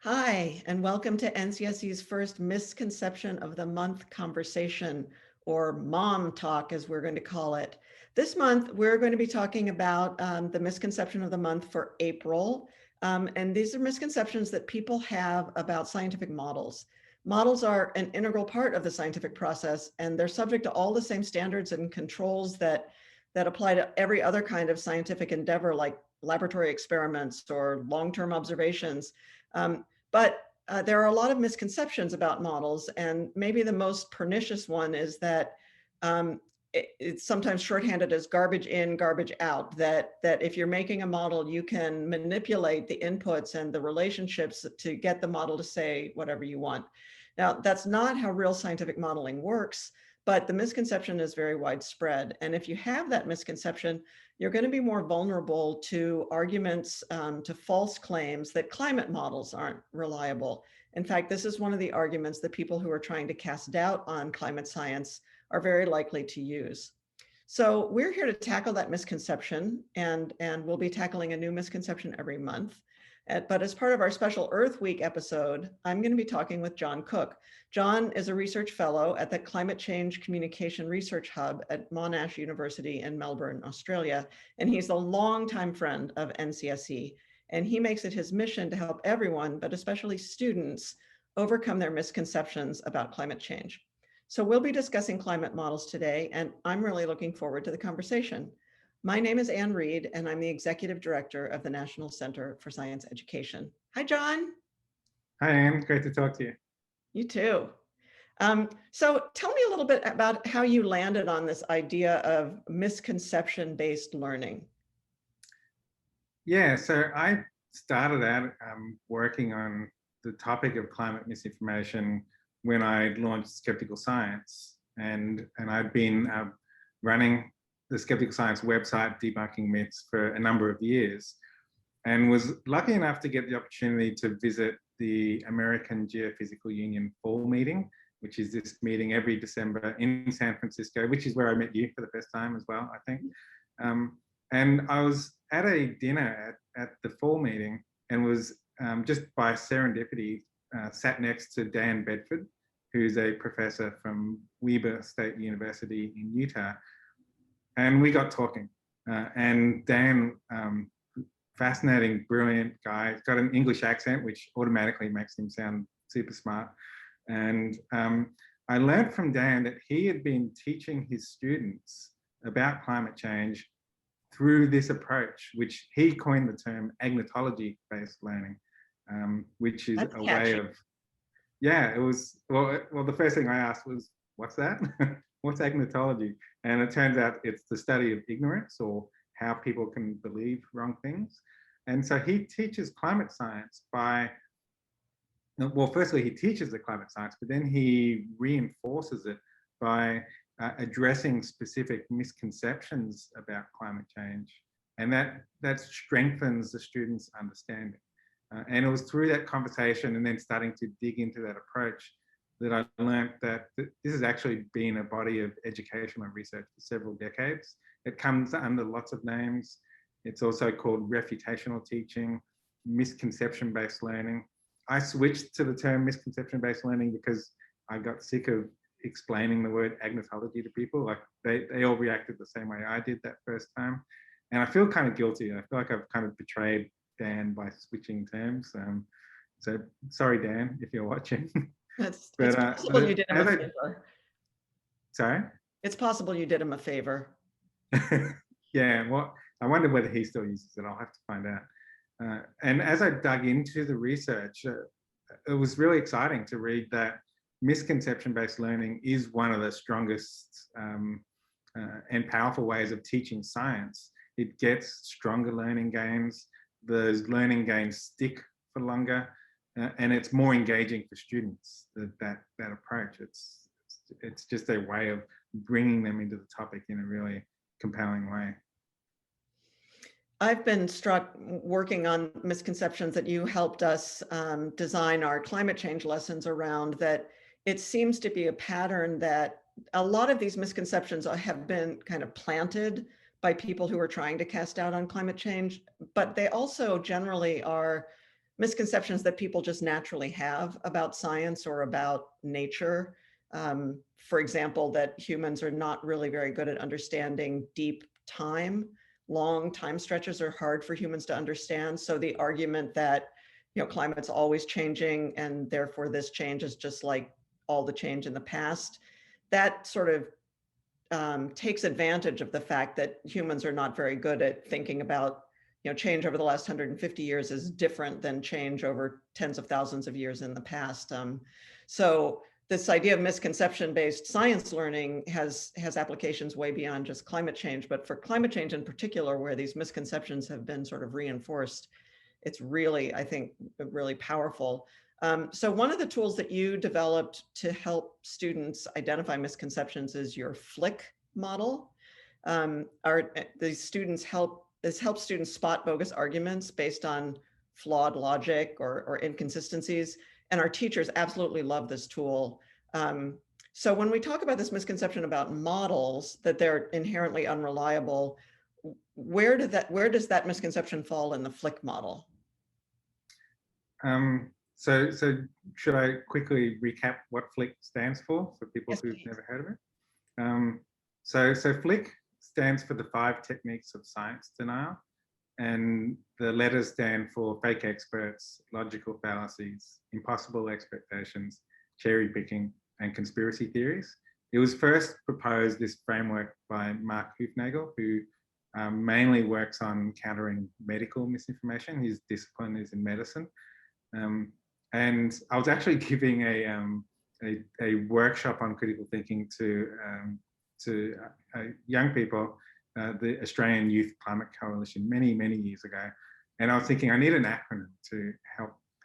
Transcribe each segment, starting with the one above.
Hi, and welcome to NCSE's first Misconception of the Month conversation, or Mom Talk, as we're going to call it. This month, we're going to be talking about the misconception of the month for April. And these are misconceptions that people have about scientific models. Models are an integral part of the scientific process, and they're subject to all the same standards and controls that apply to every other kind of scientific endeavor, like laboratory experiments or long-term observations. But there are a lot of misconceptions about models, and maybe the most pernicious one is that it's sometimes shorthanded as garbage in, garbage out, that if you're making a model, you can manipulate the inputs and the relationships to get the model to say whatever you want. Now, that's not how real scientific modeling works, but the misconception is very widespread. And if you have that misconception, you're going to be more vulnerable to arguments, to false claims that climate models aren't reliable. In fact, this is one of the arguments that people who are trying to cast doubt on climate science are very likely to use. So we're here to tackle that misconception, and we'll be tackling a new misconception every month. But as part of our special Earth Week episode, I'm going to be talking with John Cook. John is a research fellow at the Climate Change Communication Research Hub at Monash University in Melbourne, Australia, and he's a longtime friend of NCSE. And he makes it his mission to help everyone, but especially students, overcome their misconceptions about climate change. So we'll be discussing climate models today, and I'm really looking forward to the conversation. My name is Anne Reed, and I'm the Executive Director of the National Center for Science Education. Hi, John. Hi, Anne. Great to talk to you. You too. So tell me a little bit about how you landed on this idea of misconception-based learning. Yeah, so I started out working on the topic of climate misinformation when I launched Skeptical Science, and I've been running the Skeptical Science website, debunking myths, for a number of years, and was lucky enough to get the opportunity to visit the American Geophysical Union Fall Meeting, which is this meeting every December in San Francisco, which is where I met you for the first time as well, I think. And I was at a dinner at the Fall Meeting, and was just by serendipity sat next to Dan Bedford, who's a professor from Weber State University in Utah. And we got talking. And Dan, fascinating, brilliant guy, got an English accent, which automatically makes him sound super smart. And I learned from Dan that he had been teaching his students about climate change through this approach, which he coined the term agnotology-based learning, which is a way of, yeah, it was, well, the first thing I asked was, what's that? What's agnotology? And it turns out it's the study of ignorance, or how people can believe wrong things. And so he teaches climate science by, well, firstly, he teaches the climate science, but then he reinforces it by addressing specific misconceptions about climate change. And that strengthens the students' understanding. And it was through that conversation and then starting to dig into that approach that I learned that this has actually been a body of educational research for several decades. It comes under lots of names. It's also called refutational teaching, misconception-based learning. I switched to the term misconception-based learning because I got sick of explaining the word agnotology to people. Like they all reacted the same way I did that first time. And I feel kind of guilty. I feel like I've kind of betrayed Dan by switching terms. So sorry, Dan, if you're watching. It's possible you did him a favor. Sorry? It's possible you did him a favor. Yeah, well, I wonder whether he still uses it. I'll have to find out. And as I dug into the research, it was really exciting to read that misconception-based learning is one of the strongest and powerful ways of teaching science. It gets stronger learning gains. Those learning gains stick for longer, and it's more engaging for students. That approach. It's just a way of bringing them into the topic in a really compelling way. I've been struck working on misconceptions that you helped us design our climate change lessons around, that it seems to be a pattern that a lot of these misconceptions have been kind of planted by people who are trying to cast doubt on climate change, but they also generally are misconceptions that people just naturally have about science or about nature. For example, that humans are not really very good at understanding deep time. Long time stretches are hard for humans to understand. So the argument that, climate's always changing and therefore this change is just like all the change in the past, that sort of takes advantage of the fact that humans are not very good at thinking about, change over the last 150 years is different than change over tens of thousands of years in the past. So this idea of misconception-based science learning has applications way beyond just climate change, but for climate change in particular, where these misconceptions have been sort of reinforced, it's really, I think, really powerful. So one of the tools that you developed to help students identify misconceptions is your Flick model. These students helps students spot bogus arguments based on flawed logic or inconsistencies. And our teachers absolutely love this tool. So when we talk about this misconception about models, that they're inherently unreliable, where does that misconception fall in the Flick model? So should I quickly recap what Flick stands for people Yes, who've please. never heard of it? So Flick stands for the 5 techniques of science denial, and the letters stand for fake experts, logical fallacies, impossible expectations, cherry picking, and conspiracy theories. It was first proposed, this framework, by Mark Hufnagel, who mainly works on countering medical misinformation. His discipline is in medicine. And I was actually giving a workshop on critical thinking to young people, the Australian Youth Climate Coalition, many years ago. And I was thinking, I need an acronym to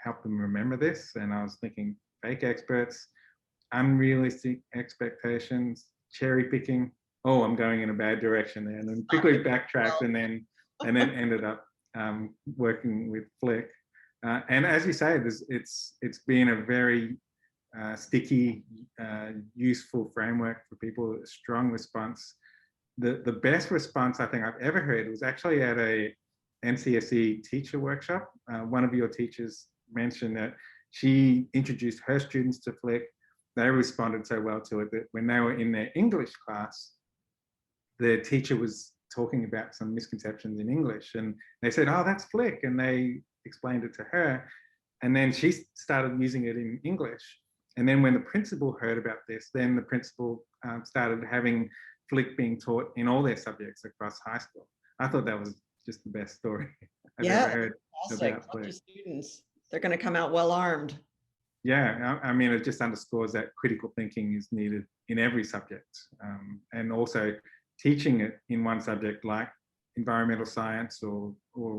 help them remember this. And I was thinking, fake experts, unrealistic expectations, cherry picking. Oh, I'm going in a bad direction there, and then quickly backtracked, and then ended up working with Flick. And as you say, it's been a very sticky, useful framework for people. A strong response. The best response I think I've ever heard was actually at a NCSE teacher workshop. One of your teachers mentioned that she introduced her students to Flick. They responded so well to it that when they were in their English class, the teacher was talking about some misconceptions in English, and they said, "Oh, that's Flick," and they explained it to her, and then she started using it in English. And then when the principal heard about this, then the principal started having Flick being taught in all their subjects across high school. I thought that was just the best story I've ever heard about Flick. Students, they're going to come out well armed. Yeah, I mean, it just underscores that critical thinking is needed in every subject, and also teaching it in one subject like environmental science or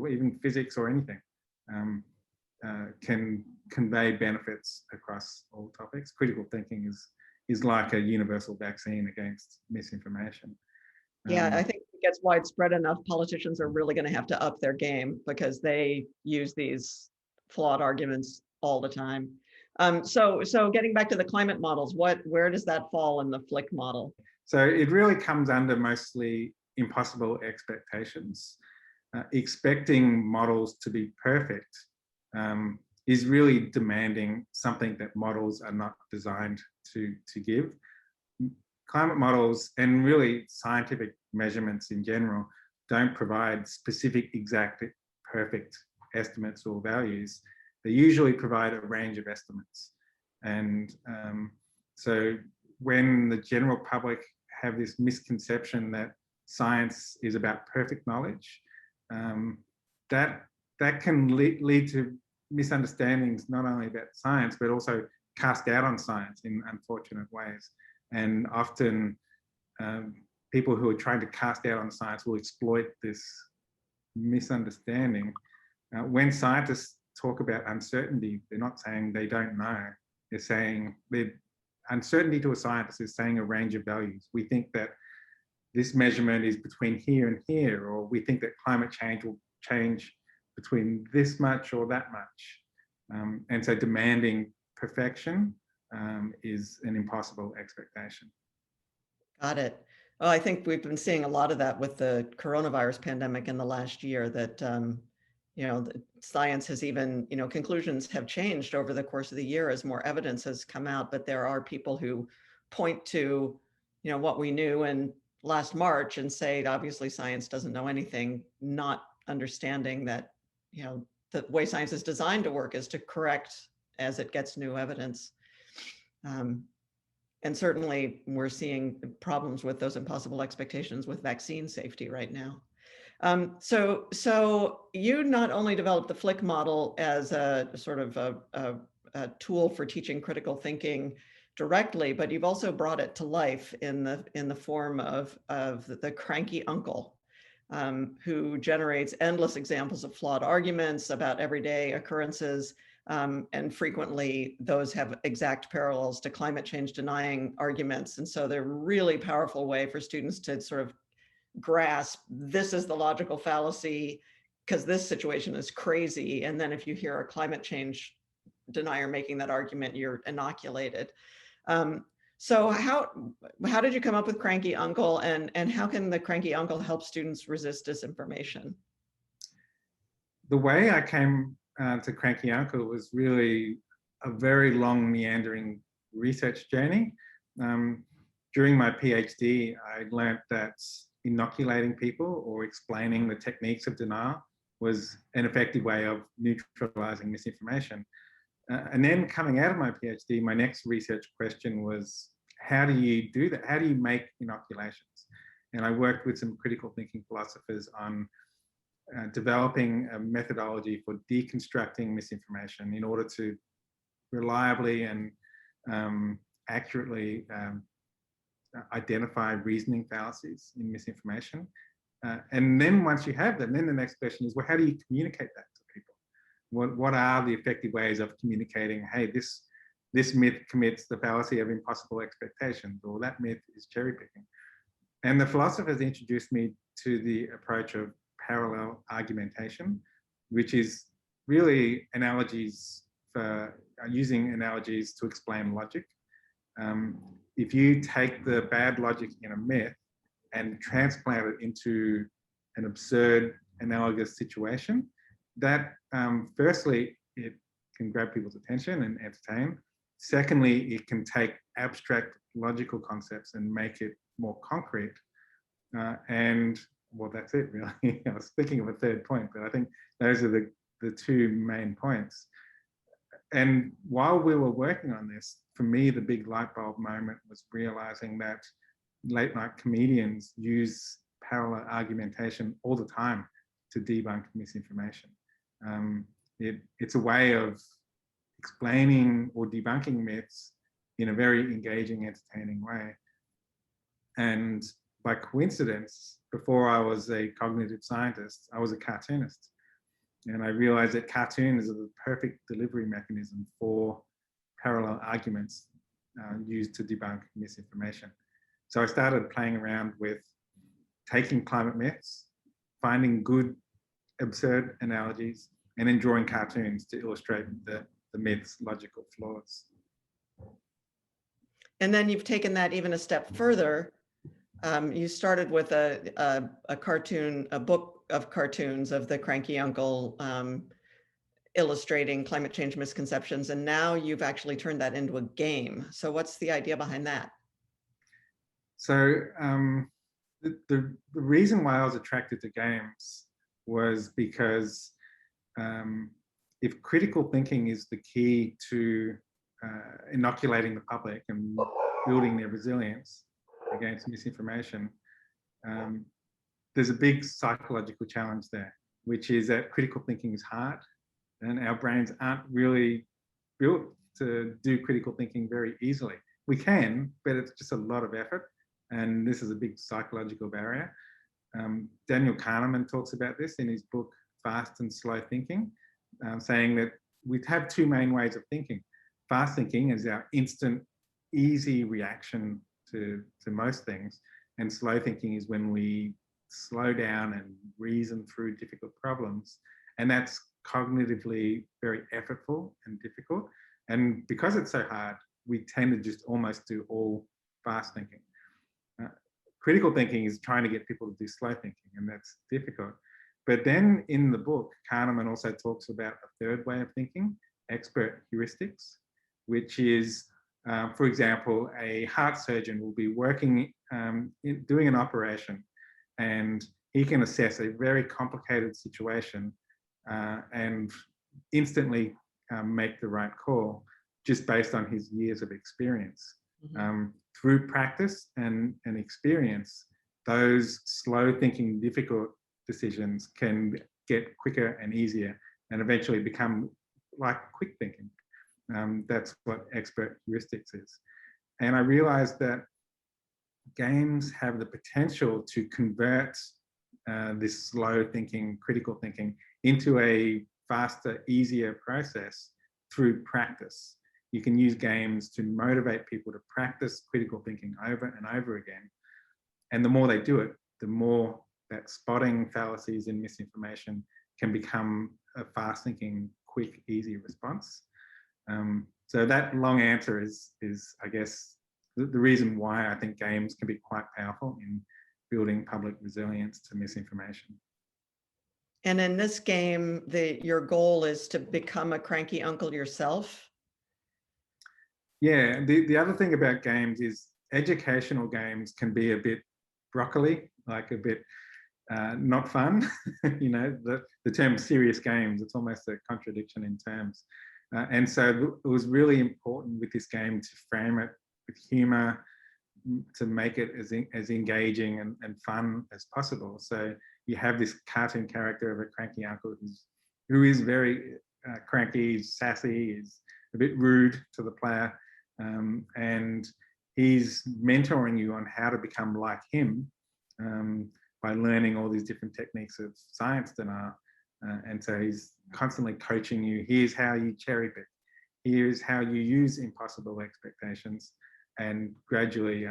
even physics or anything can convey benefits across all topics. Critical thinking is like a universal vaccine against misinformation. Yeah, I think if it gets widespread enough, politicians are really going to have to up their game because they use these flawed arguments all the time. So getting back to the climate models, where does that fall in the Flick model? So it really comes under mostly impossible expectations. Expecting models to be perfect is really demanding something that models are not designed to give. Climate models and really scientific measurements in general don't provide specific, exact, perfect estimates or values. They usually provide a range of estimates. And so when the general public have this misconception that science is about perfect knowledge, that can lead to misunderstandings not only about science, but also cast doubt on science in unfortunate ways. And often people who are trying to cast doubt on science will exploit this misunderstanding. When scientists talk about uncertainty, they're not saying they don't know. They're saying uncertainty to a scientist is saying a range of values. We think that this measurement is between here and here, or we think that climate change will change between this much or that much. And so demanding perfection is an impossible expectation. Got it. Well, I think we've been seeing a lot of that with the coronavirus pandemic in the last year, that science has even, conclusions have changed over the course of the year as more evidence has come out, but there are people who point to, what we knew in last March and say, obviously science doesn't know anything, not understanding that, the way science is designed to work is to correct as it gets new evidence. And certainly we're seeing problems with those impossible expectations with vaccine safety right now. So you not only developed the Flick model as a sort of a tool for teaching critical thinking directly, but you've also brought it to life in the form of the Cranky uncle, who generates endless examples of flawed arguments about everyday occurrences. And frequently those have exact parallels to climate change denying arguments. And so they're a really powerful way for students to sort of grasp, this is the logical fallacy because this situation is crazy. And then if you hear a climate change denier making that argument, you're inoculated. So how did you come up with Cranky Uncle, and how can the Cranky Uncle help students resist disinformation? The way I came to Cranky Uncle was really a very long meandering research journey. During my PhD, I learned that inoculating people or explaining the techniques of denial was an effective way of neutralizing misinformation. And then coming out of my PhD, my next research question was, how do you do that? How do you make inoculations? And I worked with some critical thinking philosophers on developing a methodology for deconstructing misinformation in order to reliably and accurately identify reasoning fallacies in misinformation. And then once you have them, then the next question is, well, how do you communicate that to people? What are the effective ways of communicating, hey, this myth commits the fallacy of impossible expectations, or that myth is cherry picking? And the philosophers introduced me to the approach of parallel argumentation, which is really analogies for using analogies to explain logic. If you take the bad logic in a myth and transplant it into an absurd analogous situation, that firstly, it can grab people's attention and entertain. Secondly, it can take abstract logical concepts and make it more concrete. And well, that's it really. I was thinking of a third point, but I think those are the two main points. And while we were working on this, for me, the big light bulb moment was realizing that late night comedians use parallel argumentation all the time to debunk misinformation. It's a way of explaining or debunking myths in a very engaging, entertaining way. And by coincidence, before I was a cognitive scientist, I was a cartoonist. And I realized that cartoon is the perfect delivery mechanism for parallel arguments used to debunk misinformation. So I started playing around with taking climate myths, finding good, absurd analogies, and then drawing cartoons to illustrate the myth's logical flaws. And then you've taken that even a step further. You started with a book of cartoons of the Cranky Uncle illustrating climate change misconceptions, and now you've actually turned that into a game. So what's the idea behind that? So the reason why I was attracted to games was because if critical thinking is the key to inoculating the public and building their resilience against misinformation, there's a big psychological challenge there, which is that critical thinking is hard and our brains aren't really built to do critical thinking very easily. We can, but it's just a lot of effort. And this is a big psychological barrier. Daniel Kahneman talks about this in his book, Fast and Slow Thinking, saying that we have two main ways of thinking. Fast thinking is our instant, easy reaction to most things. And slow thinking is when we slow down and reason through difficult problems. And that's cognitively very effortful and difficult. And because it's so hard, we tend to just almost do all fast thinking. Critical thinking is trying to get people to do slow thinking, and that's difficult. But then in the book, Kahneman also talks about a third way of thinking, expert heuristics, which is, for example, a heart surgeon will be working, doing an operation, and he can assess a very complicated situation and instantly make the right call just based on his years of experience. Through practice and experience, those slow thinking, difficult decisions can get quicker and easier and eventually become like quick thinking. That's what expert heuristics is. And I realized that games have the potential to convert this slow thinking, critical thinking into a faster, easier process through practice. You can use games to motivate people to practice critical thinking over and over again. And the more they do it, the more that spotting fallacies and misinformation can become a fast thinking, quick, easy response. So that long answer is I guess, the reason why I think games can be quite powerful in building public resilience to misinformation. And in this game, your goal is to become a cranky uncle yourself? Yeah, the other thing about games is educational games can be a bit broccoli, like a bit not fun. You know, the term serious games, it's almost a contradiction in terms. And so it was really important with this game to frame it with humor, to make it as engaging and fun as possible. So you have this cartoon character of a cranky uncle who is very cranky, sassy, is a bit rude to the player. And he's mentoring you on how to become like him by learning all these different techniques of science denial. And so he's constantly coaching you. Here's how you cherry pick. Here's how you use impossible expectations, and gradually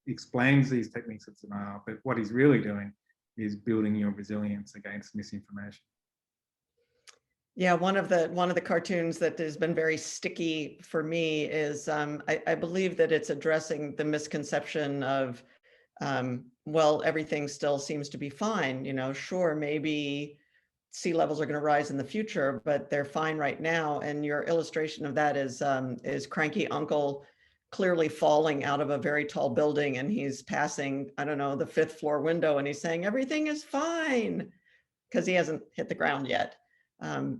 explains these techniques of denial. But what he's really doing is building your resilience against misinformation. Yeah, one of the cartoons that has been very sticky for me is I believe that it's addressing the misconception of well, everything still seems to be fine. You know, sure, maybe sea levels are going to rise in the future, but they're fine right now. And your illustration of that is cranky uncle clearly falling out of a very tall building, and he's passing, I don't know, the 5th floor window, and he's saying everything is fine because he hasn't hit the ground yet.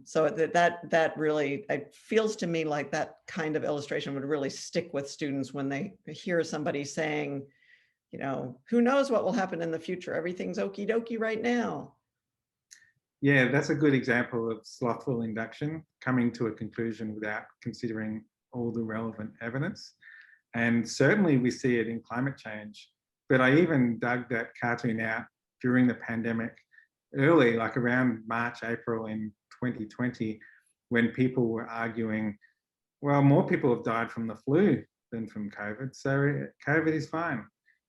So that really, it feels to me like that kind of illustration would really stick with students when they hear somebody saying, you know, who knows what will happen in the future? Everything's okie dokie right now. Yeah, that's a good example of slothful induction, coming to a conclusion without considering all the relevant evidence. And certainly we see it in climate change. But I even dug that cartoon out during the pandemic early, like around March, April in 2020, when people were arguing, well, more people have died from the flu than from COVID, so COVID is fine.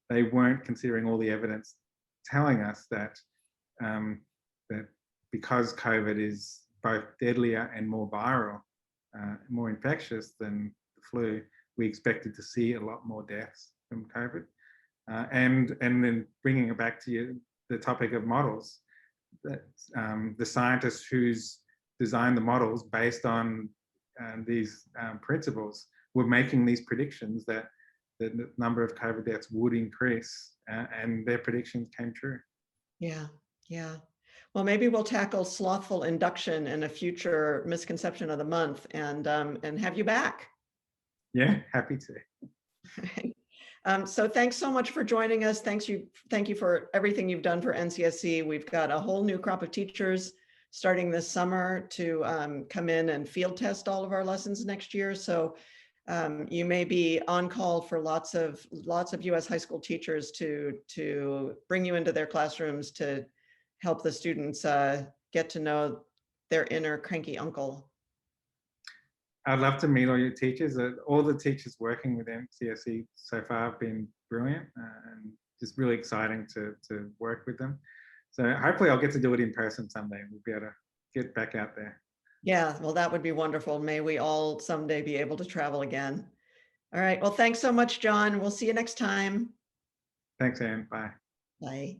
They weren't considering all the evidence telling us that that because COVID is both deadlier and more viral, more infectious than the flu, we expected to see a lot more deaths from COVID. And then bringing it back to the topic of models, that the scientists who's designed the models based on these principles were making these predictions that the number of COVID deaths would increase, and their predictions came true. Yeah, yeah. Well, maybe we'll tackle slothful induction in a future misconception of the month, and have you back. Yeah, happy to. So thanks so much for joining us. Thank you for everything you've done for NCSC. We've got a whole new crop of teachers starting this summer to come in and field test all of our lessons next year. So you may be on call for lots of US high school teachers to bring you into their classrooms to help the students get to know their inner cranky uncle. I'd love to meet all your teachers. All the teachers working with MCSE so far have been brilliant, and just really exciting to work with them. So hopefully I'll get to do it in person someday. We'll be able to get back out there. Yeah, well, that would be wonderful. May we all someday be able to travel again. All right. Well, thanks so much, John. We'll see you next time. Thanks, Anne. Bye. Bye.